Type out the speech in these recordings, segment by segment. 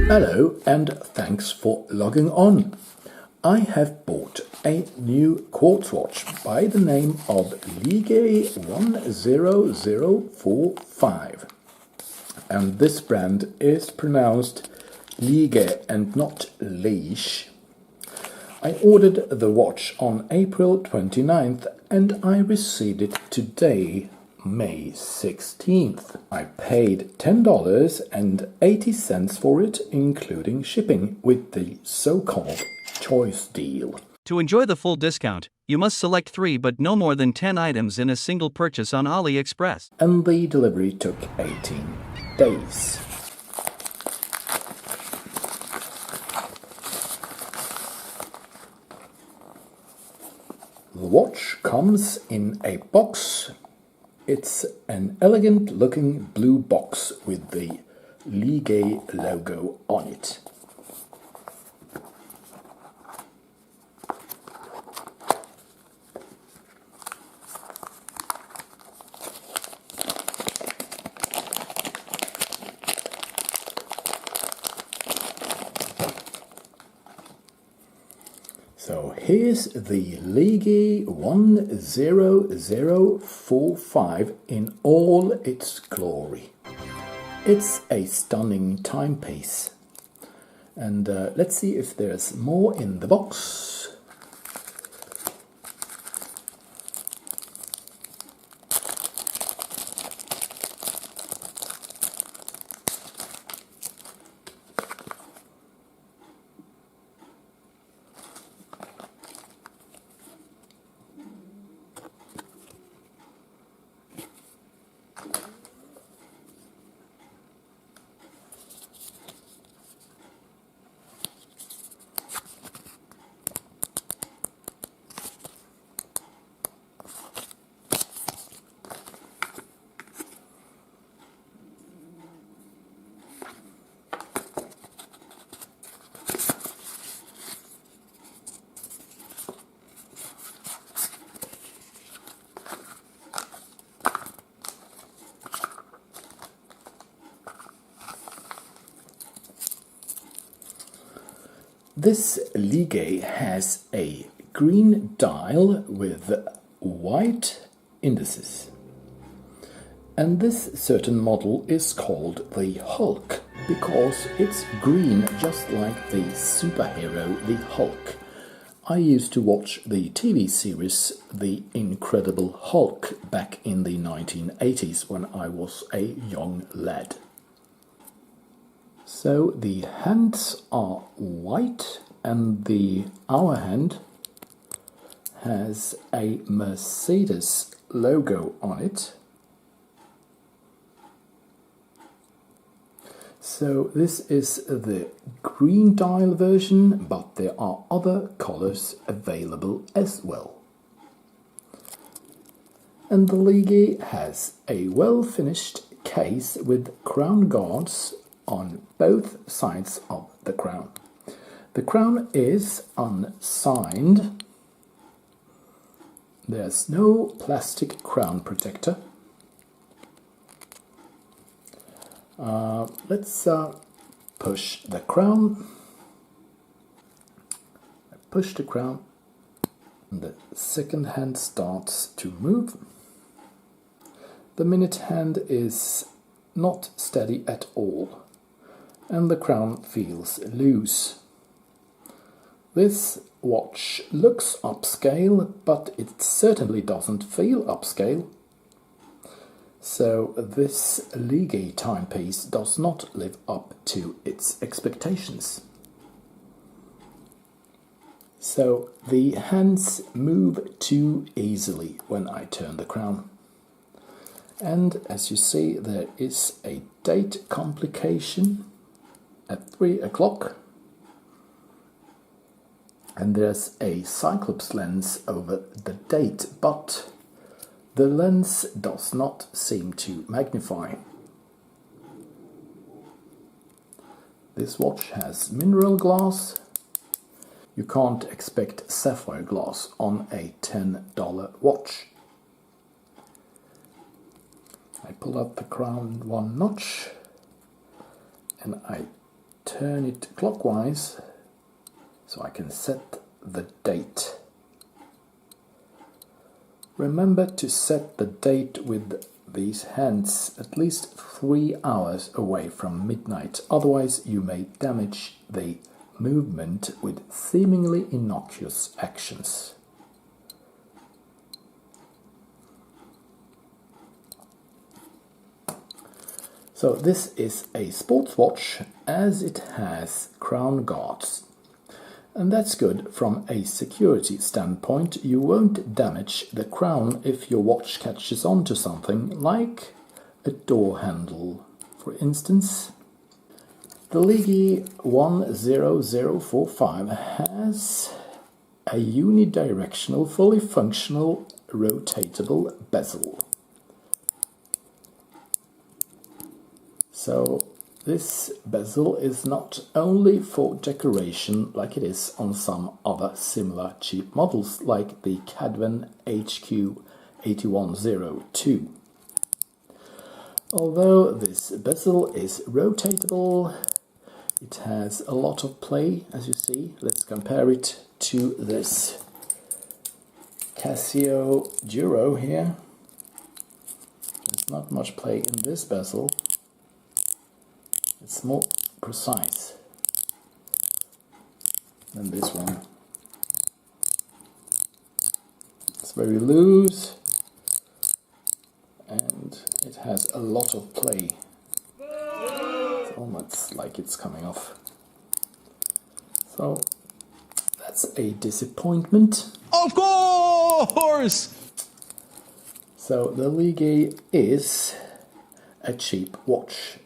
Hello and thanks for logging on. I have bought a new quartz watch by the name of Lige 10045, and this brand is pronounced Lige and not Lige. I ordered the watch on April 29th and I received it today, May 16th. I paid $10.80 for it, including shipping, with the so-called choice deal. To enjoy the full discount, you must select 3 but no more than 10 items in a single purchase on AliExpress. And the delivery took 18 days. The watch comes in a box. It's an elegant looking blue box with the Lige logo on it. So here's the Lige 10045 in all its glory. It's a stunning timepiece. And let's see if there's more in the box. This Lige has a green dial with white indices. And this certain model is called the Hulk because it's green just like the superhero, the Hulk. I used to watch the TV series The Incredible Hulk back in the 1980s when I was a young lad. So the hands are white and the hour hand has a Mercedes logo on it. So this is the green dial version, but there are other colors available as well. And the Lige has a well-finished case with crown guards on both sides of the crown. The crown is unsigned. There's no plastic crown protector. Let's push the crown. I push the crown and the second hand starts to move. The minute hand is not steady at all, and the crown feels loose. This watch looks upscale, but it certainly doesn't feel upscale. So this Lige timepiece does not live up to its expectations. So the hands move too easily when I turn the crown. And as you see, there is a date complication at 3 o'clock. And there's a Cyclops lens over the date, but the lens does not seem to magnify. This watch has mineral glass. You can't expect sapphire glass on a $10 watch. I pull up the crown one notch and I turn it clockwise so I can set the date. Remember to set the date with these hands at least 3 hours away from midnight, otherwise you may damage the movement with seemingly innocuous actions. So this is a sports watch as it has crown guards. And that's good from a security standpoint. You won't damage the crown if your watch catches onto something like a door handle, for instance. The Lige 10045 has a unidirectional, fully functional, rotatable bezel. So this bezel is not only for decoration like it is on some other similar cheap models like the Cadvan HQ8102. Although this bezel is rotatable, it has a lot of play, as you see. Let's compare it to this Casio Duro here. There's not much play in this bezel. It's more precise than this one. It's very loose and it has a lot of play. It's almost like it's coming off. So that's a disappointment. Of course! So the Lige is a cheap watch.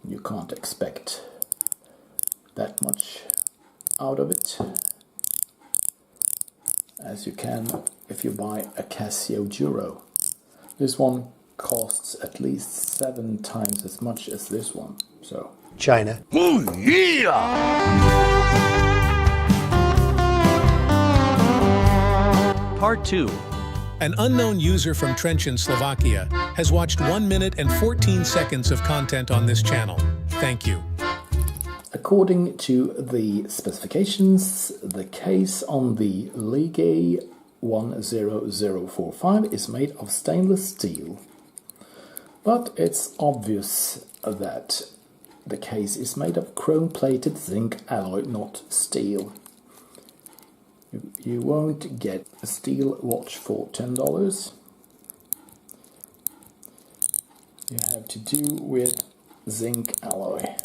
You can't expect that much out of it as you can if you buy a Casio Duro. This one costs at least 7 times as much as this one. So China. Oh, yeah! Part 2. An unknown user from Trenčín, Slovakia, has watched 1 minute and 14 seconds of content on this channel. Thank you. according to the specifications, the case on the Lige 10045 is made of stainless steel. But it's obvious that the case is made of chrome-plated zinc alloy, not steel. You won't get a steel watch for $10. You have to do with zinc alloy.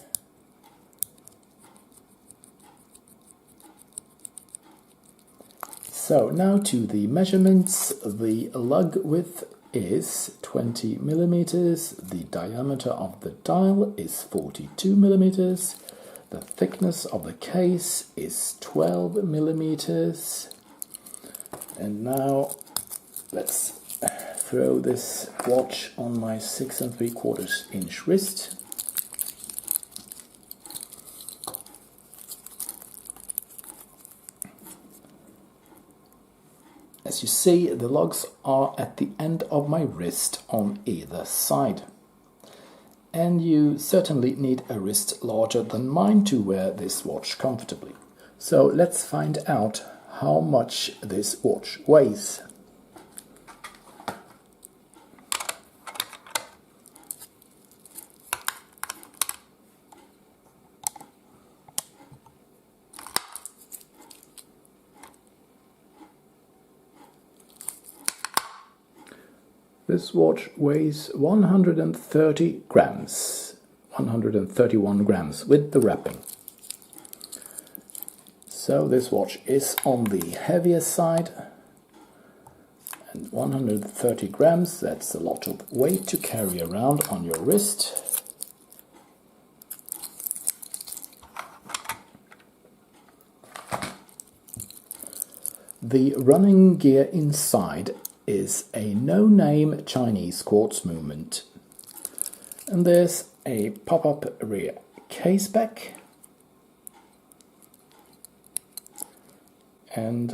So now to the measurements. The lug width is 20 millimeters. The diameter of the dial is 42 millimeters. The thickness of the case is 12 millimeters. And now let's throw this watch on my 6 3/4 inch wrist. As you see, the lugs are at the end of my wrist on either side. And you certainly need a wrist larger than mine to wear this watch comfortably. So let's find out how much this watch weighs. This watch weighs 130 grams, 131 grams with the wrapping. So this watch is on the heavier side, and 130 grams, that's a lot of weight to carry around on your wrist. The running gear inside is a no-name Chinese quartz movement. And there's a pop-up rear case back. And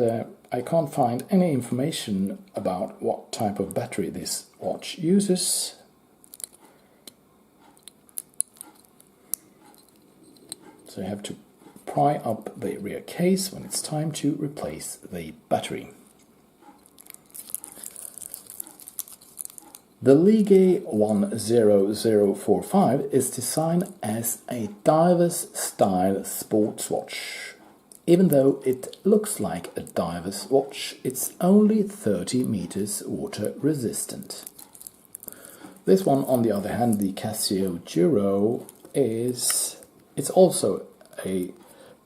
I can't find any information about what type of battery this watch uses. So you have to pry up the rear case when it's time to replace the battery. The Lige 10045 is designed as a diver's style sports watch. Even though it looks like a diver's watch, it's only 30 meters water resistant. This one, on the other hand, the Casio Duro, it's also a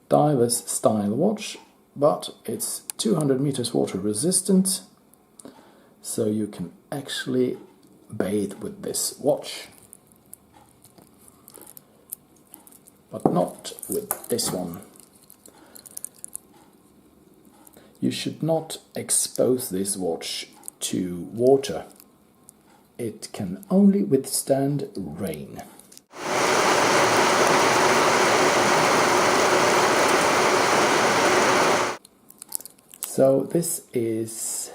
diver's style watch, but it's 200 meters water resistant, so you can actually bathe with this watch, but not with this one. You should not expose this watch to water. It can only withstand rain. So this is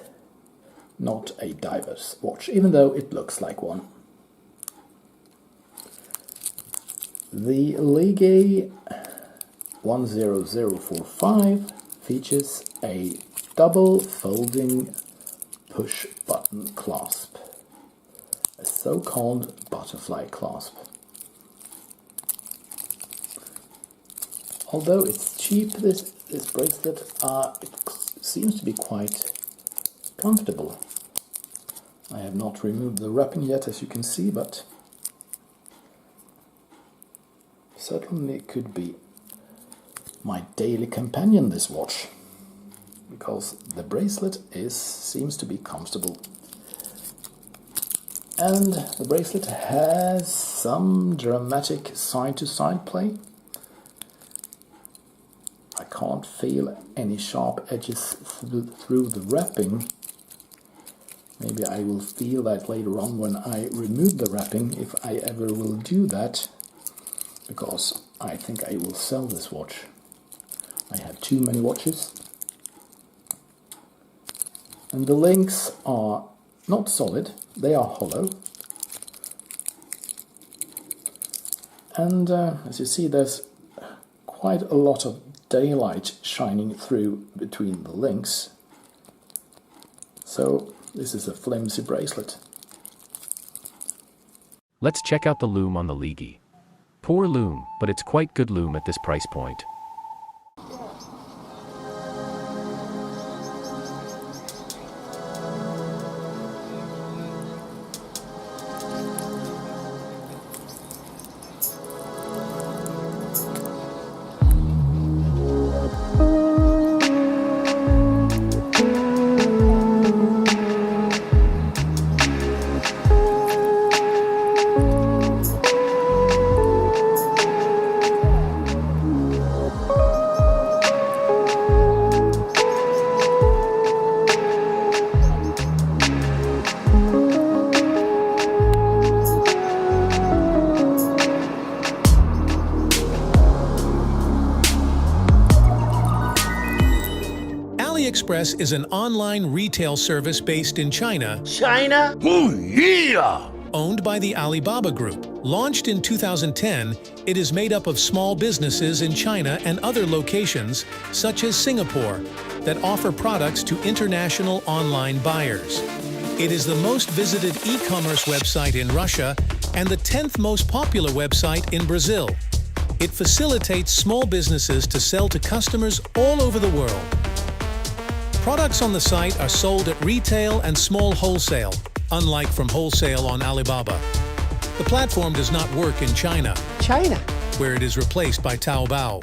not a diver's watch, even though it looks like one. The Lige 10045 features a double folding push button clasp, a so-called butterfly clasp. Although it's cheap, this bracelet it seems to be quite comfortable. I have not removed the wrapping yet, as you can see, but certainly it could be my daily companion, this watch, because the bracelet seems to be comfortable. And the bracelet has some dramatic side-to-side play. I can't feel any sharp edges through the wrapping. Maybe I will feel that later on when I remove the wrapping, if I ever will do that, because I think I will sell this watch. I have too many watches. And the links are not solid, they are hollow. And as you see, there's quite a lot of daylight shining through between the links. So this is a flimsy bracelet. Let's check out the loom on the Lige. Poor loom, but it's quite good loom at this price point. AliExpress is an online retail service based in China, owned by the Alibaba Group. Launched in 2010, it is made up of small businesses in China and other locations, such as Singapore, that offer products to international online buyers. It is the most visited e-commerce website in Russia and the 10th most popular website in Brazil. It facilitates small businesses to sell to customers all over the world. Products on the site are sold at retail and small wholesale, unlike from wholesale on Alibaba. The platform does not work in China, where it is replaced by Taobao.